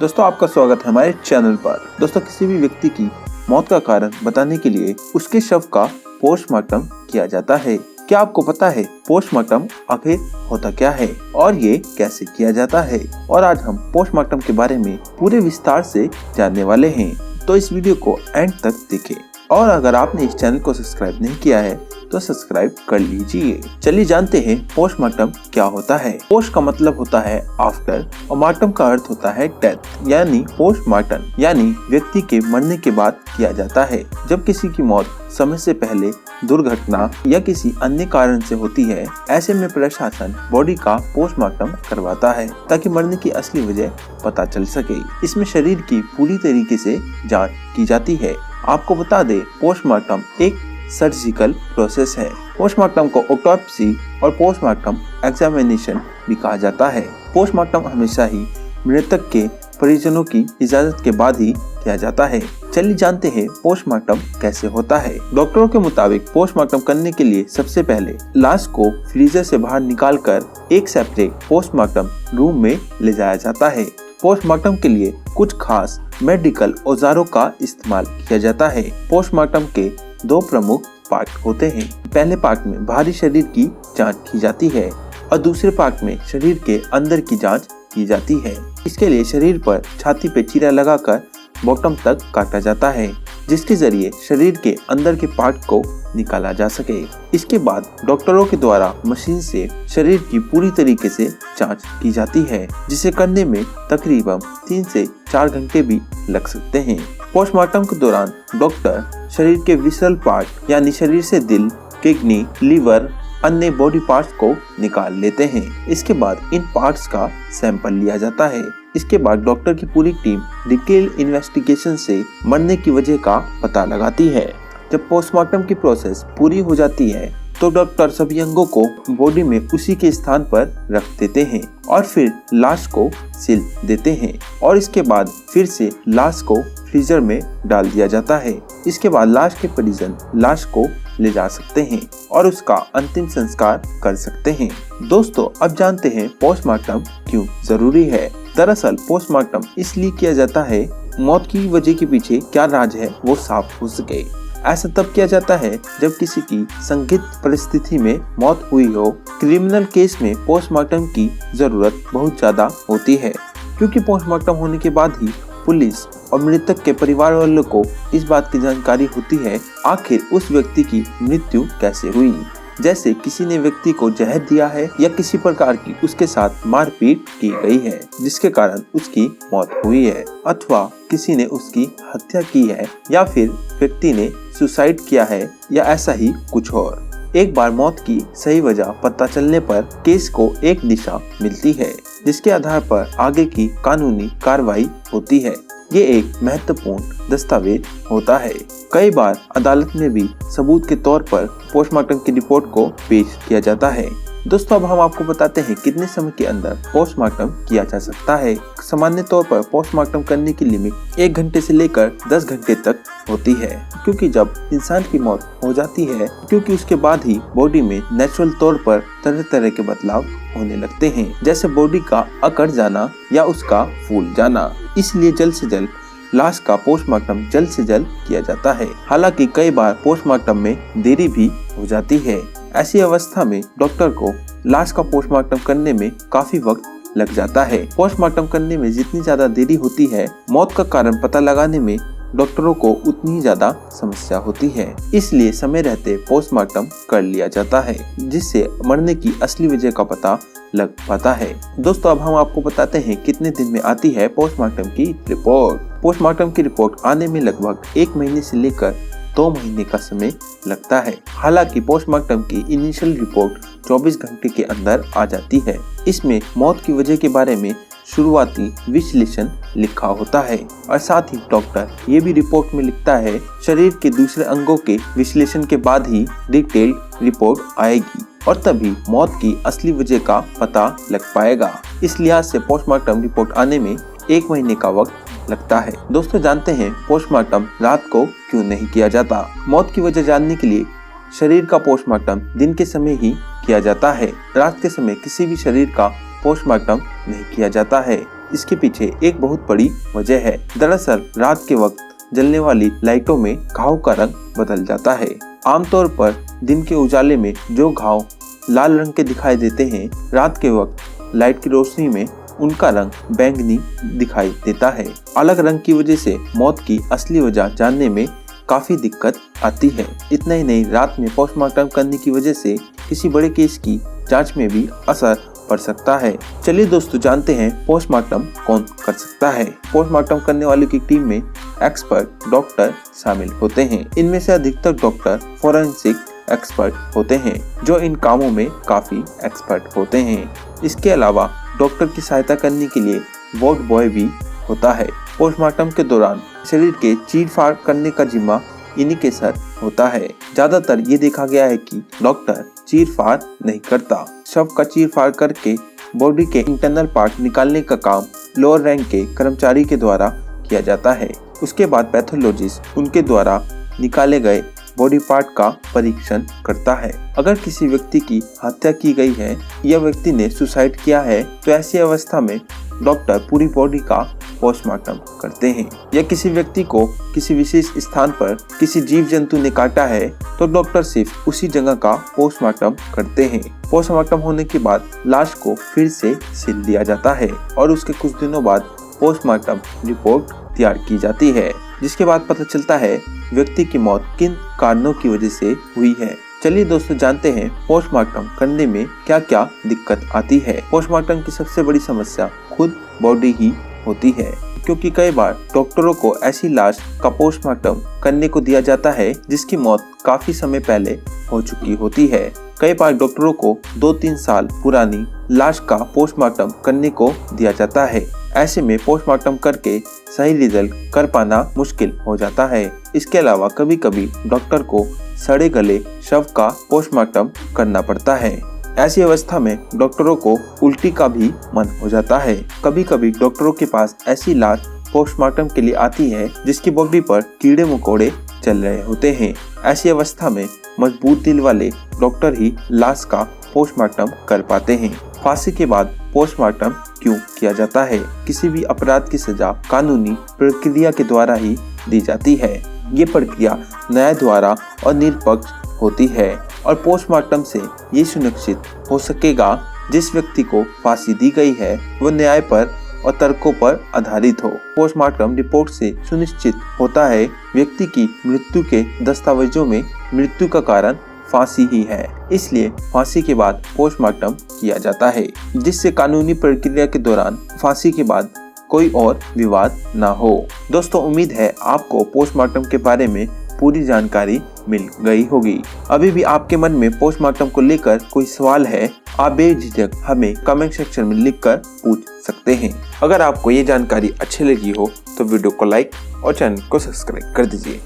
दोस्तों आपका स्वागत है हमारे चैनल पर। दोस्तों किसी भी व्यक्ति की मौत का कारण बताने के लिए उसके शव का पोस्टमार्टम किया जाता है। क्या आपको पता है पोस्टमार्टम आखिर होता क्या है और ये कैसे किया जाता है? और आज हम पोस्टमार्टम के बारे में पूरे विस्तार से जानने वाले हैं, तो इस वीडियो को एंड तक देखें। और अगर आपने इस चैनल को सब्सक्राइब नहीं किया है तो सब्सक्राइब कर लीजिए। चलिए जानते हैं पोस्टमार्टम क्या होता है। पोस्ट का मतलब होता है आफ्टर और मार्टम का अर्थ होता है डेथ, यानी पोस्टमार्टम यानी व्यक्ति के मरने के बाद किया जाता है। जब किसी की मौत समय से पहले दुर्घटना या किसी अन्य कारण से होती है, ऐसे में प्रशासन बॉडी का पोस्टमार्टम करवाता है ताकि मरने की असली वजह पता चल सके। इसमें शरीर की पूरी तरीके से जांच की जाती है। आपको बता दे, पोस्टमार्टम एक सर्जिकल प्रोसेस है। पोस्टमार्टम को ऑटोप्सी और पोस्टमार्टम एग्जामिनेशन भी कहा जाता है। पोस्टमार्टम हमेशा ही मृतक के परिजनों की इजाजत के बाद ही किया जाता है। चलिए जानते हैं पोस्टमार्टम कैसे होता है। डॉक्टरों के मुताबिक पोस्टमार्टम करने के लिए सबसे पहले लाश को फ्रीजर से बाहर निकालकर एक सेपरेट पोस्टमार्टम रूम में ले जाया जाता है। पोस्टमार्टम के लिए कुछ खास मेडिकल औजारों का इस्तेमाल किया जाता है। पोस्टमार्टम के दो प्रमुख पार्ट होते हैं। पहले पार्ट में बाहरी शरीर की जांच की जाती है और दूसरे पार्ट में शरीर के अंदर की जांच की जाती है। इसके लिए शरीर पर छाती पे चीरा लगाकर बॉटम तक काटा जाता है, जिसके जरिए शरीर के अंदर के पार्ट को निकाला जा सके। इसके बाद डॉक्टरों के द्वारा मशीन से शरीर की पूरी तरीके से जांच की जाती है, जिसे करने में तकरीबन 3 से 4 घंटे भी लग सकते हैं। पोस्टमार्टम के दौरान डॉक्टर शरीर के विसरल पार्ट यानी शरीर से दिल, किडनी, लीवर, अन्य बॉडी पार्ट्स को निकाल लेते हैं। इसके बाद इन पार्ट्स का सैंपल लिया जाता है। इसके बाद डॉक्टर की पूरी टीम डिटेल इन्वेस्टिगेशन से मरने की वजह का पता लगाती है। जब पोस्टमार्टम की प्रोसेस पूरी हो जाती है तो डॉक्टर सभी अंगों को बॉडी में उसी के स्थान पर रख देते हैं और फिर लाश को सील देते हैं और इसके बाद फिर से लाश को फ्रीजर में डाल दिया जाता है। इसके बाद लाश के परिजन लाश को ले जा सकते हैं और उसका अंतिम संस्कार कर सकते हैं। दोस्तों अब जानते हैं पोस्टमार्टम क्यों जरूरी है। दरअसल पोस्टमार्टम इसलिए किया जाता है, मौत की वजह के पीछे क्या राज है वो साफ हो सके। ऐसा तब किया जाता है जब किसी की संदिग्ध परिस्थिति में मौत हुई हो। क्रिमिनल केस में पोस्टमार्टम की जरूरत बहुत ज्यादा होती है, क्योंकि पोस्टमार्टम होने के बाद ही पुलिस और मृतक के परिवार वालों को इस बात की जानकारी होती है आखिर उस व्यक्ति की मृत्यु कैसे हुई। जैसे किसी ने व्यक्ति को जहर दिया है या किसी प्रकार की उसके साथ मारपीट की गई है जिसके कारण उसकी मौत हुई है, अथवा किसी ने उसकी हत्या की है या फिर व्यक्ति ने सुसाइड किया है या ऐसा ही कुछ और। एक बार मौत की सही वजह पता चलने पर केस को एक दिशा मिलती है, जिसके आधार पर आगे की कानूनी कार्रवाई होती है। ये एक महत्वपूर्ण दस्तावेज होता है। कई बार अदालत में भी सबूत के तौर पर पोस्टमार्टम की रिपोर्ट को पेश किया जाता है। दोस्तों अब हम आपको बताते हैं कितने समय के अंदर पोस्टमार्टम किया जा सकता है। सामान्य तौर पर पोस्टमार्टम करने की लिमिट 1 घंटे से लेकर 10 घंटे तक होती है, क्योंकि जब इंसान की मौत हो जाती है क्योंकि उसके बाद ही बॉडी में नेचुरल तौर पर तरह तरह के बदलाव होने लगते हैं, जैसे बॉडी का अकड़ जाना या उसका फूल जाना। इसलिए जल्द से जल्द लाश का पोस्टमार्टम जल्द से जल्द किया जाता है। हालांकि कई बार पोस्टमार्टम में देरी भी हो जाती है। ऐसी अवस्था में डॉक्टर को लाश का पोस्टमार्टम करने में काफी वक्त लग जाता है। पोस्टमार्टम करने में जितनी ज्यादा देरी होती है, मौत का कारण पता लगाने में डॉक्टरों को उतनी ज्यादा समस्या होती है। इसलिए समय रहते पोस्टमार्टम कर लिया जाता है, जिससे मरने की असली वजह का पता लग पाता है। दोस्तों अब हम आपको बताते हैं कितने दिन में आती है पोस्टमार्टम की रिपोर्ट। पोस्टमार्टम की रिपोर्ट आने में लगभग 1 महीने से लेकर 2 महीने का समय लगता है। हालांकि पोस्टमार्टम की इनिशियल रिपोर्ट 24 घंटे के अंदर आ जाती है। इसमें मौत की वजह के बारे में शुरुआती विश्लेषण लिखा होता है और साथ ही डॉक्टर ये भी रिपोर्ट में लिखता है शरीर के दूसरे अंगों के विश्लेषण के बाद ही डिटेल्ड रिपोर्ट आएगी और तभी मौत की असली वजह का पता लग पाएगा। इस लिहाज से पोस्टमार्टम रिपोर्ट आने में 1 महीने का वक्त लगता है। दोस्तों जानते हैं पोस्टमार्टम रात को क्यों नहीं किया जाता। मौत की वजह जानने के लिए शरीर का पोस्टमार्टम दिन के समय ही किया जाता है। रात के समय किसी भी शरीर का पोस्टमार्टम नहीं किया जाता है। इसके पीछे एक बहुत बड़ी वजह है। दरअसल रात के वक्त जलने वाली लाइटों में घाव का रंग बदल जाता है। आमतौर पर दिन के उजाले में जो घाव लाल रंग के दिखाई देते हैं, रात के वक्त लाइट की रोशनी में उनका रंग बैंगनी दिखाई देता है। अलग रंग की वजह से मौत की असली वजह जानने में काफी दिक्कत आती है। इतना ही नहीं, रात में पोस्टमार्टम करने की वजह से किसी बड़े केस की जांच में भी असर पड़ सकता है। चलिए दोस्तों, जानते हैं पोस्टमार्टम कौन कर सकता है। पोस्टमार्टम करने वालों की टीम में एक्सपर्ट डॉक्टर शामिल होते हैं। इनमें से अधिकतर डॉक्टर फोरेंसिक एक्सपर्ट होते हैं, जो इन कामों में काफी एक्सपर्ट होते हैं। इसके अलावा डॉक्टर की सहायता करने के लिए वार्ड बॉय भी होता है। पोस्टमार्टम के दौरान शरीर के चीर-फाड़ करने का जिम्मा इन्हीं के सर होता है। ज्यादातर ये देखा गया है कि डॉक्टर चीर-फाड़ नहीं करता। शव का चीर-फाड़ करके बॉडी के इंटरनल पार्ट निकालने का काम लोअर रैंक के कर्मचारी के द्वारा किया जाता है। उसके बाद पैथोलॉजिस्ट उनके द्वारा निकाले गए बॉडी पार्ट का परीक्षण करता है। अगर किसी व्यक्ति की हत्या की गई है या व्यक्ति ने सुसाइड किया है, तो ऐसी अवस्था में डॉक्टर पूरी बॉडी का पोस्टमार्टम करते हैं। या किसी व्यक्ति को किसी विशेष स्थान पर किसी जीव जंतु ने काटा है, तो डॉक्टर सिर्फ उसी जगह का पोस्टमार्टम करते हैं। पोस्टमार्टम होने के बाद लाश को फिर से सील दिया जाता है और उसके कुछ दिनों बाद पोस्टमार्टम रिपोर्ट तैयार की जाती है, जिसके बाद पता चलता है व्यक्ति की मौत किन कारणों की वजह से हुई है। चलिए दोस्तों, जानते हैं पोस्टमार्टम करने में क्या क्या दिक्कत आती है। पोस्टमार्टम की सबसे बड़ी समस्या खुद बॉडी ही होती है, क्योंकि कई बार डॉक्टरों को ऐसी लाश का पोस्टमार्टम करने को दिया जाता है जिसकी मौत काफी समय पहले हो चुकी होती है। कई बार डॉक्टरों को 2-3 साल पुरानी लाश का पोस्टमार्टम करने को दिया जाता है। ऐसे में पोस्टमार्टम करके सही रिजल्ट कर पाना मुश्किल हो जाता है। इसके अलावा कभी कभी डॉक्टर को सड़े गले शव का पोस्टमार्टम करना पड़ता है। ऐसी अवस्था में डॉक्टरों को उल्टी का भी मन हो जाता है। कभी कभी डॉक्टरों के पास ऐसी लाश पोस्टमार्टम के लिए आती है जिसकी बॉडी पर कीड़े मकोड़े चल रहे होते हैं। ऐसी अवस्था में मजबूत दिल वाले डॉक्टर ही लाश का पोस्टमार्टम कर पाते हैं। फांसी के बाद पोस्टमार्टम क्यों किया जाता है? किसी भी अपराध की सजा कानूनी प्रक्रिया के द्वारा ही दी जाती है। ये प्रक्रिया न्याय द्वारा और निष्पक्ष होती है और पोस्टमार्टम से ये सुनिश्चित हो सकेगा जिस व्यक्ति को फांसी दी गई है वो न्याय पर और तर्कों पर आधारित हो। पोस्टमार्टम रिपोर्ट से सुनिश्चित होता है व्यक्ति की मृत्यु के दस्तावेजों में मृत्यु का कारण फांसी ही है, इसलिए फांसी के बाद पोस्टमार्टम किया जाता है, जिससे कानूनी प्रक्रिया के दौरान फांसी के बाद कोई और विवाद ना हो। दोस्तों, उम्मीद है आपको पोस्टमार्टम के बारे में पूरी जानकारी मिल गई होगी। अभी भी आपके मन में पोस्टमार्टम को लेकर कोई सवाल है, आप बेझिझक हमें कमेंट सेक्शन में लिखकर पूछ सकते हैं। अगर आपको ये जानकारी अच्छी लगी हो तो वीडियो को लाइक और चैनल को सब्सक्राइब कर दीजिए।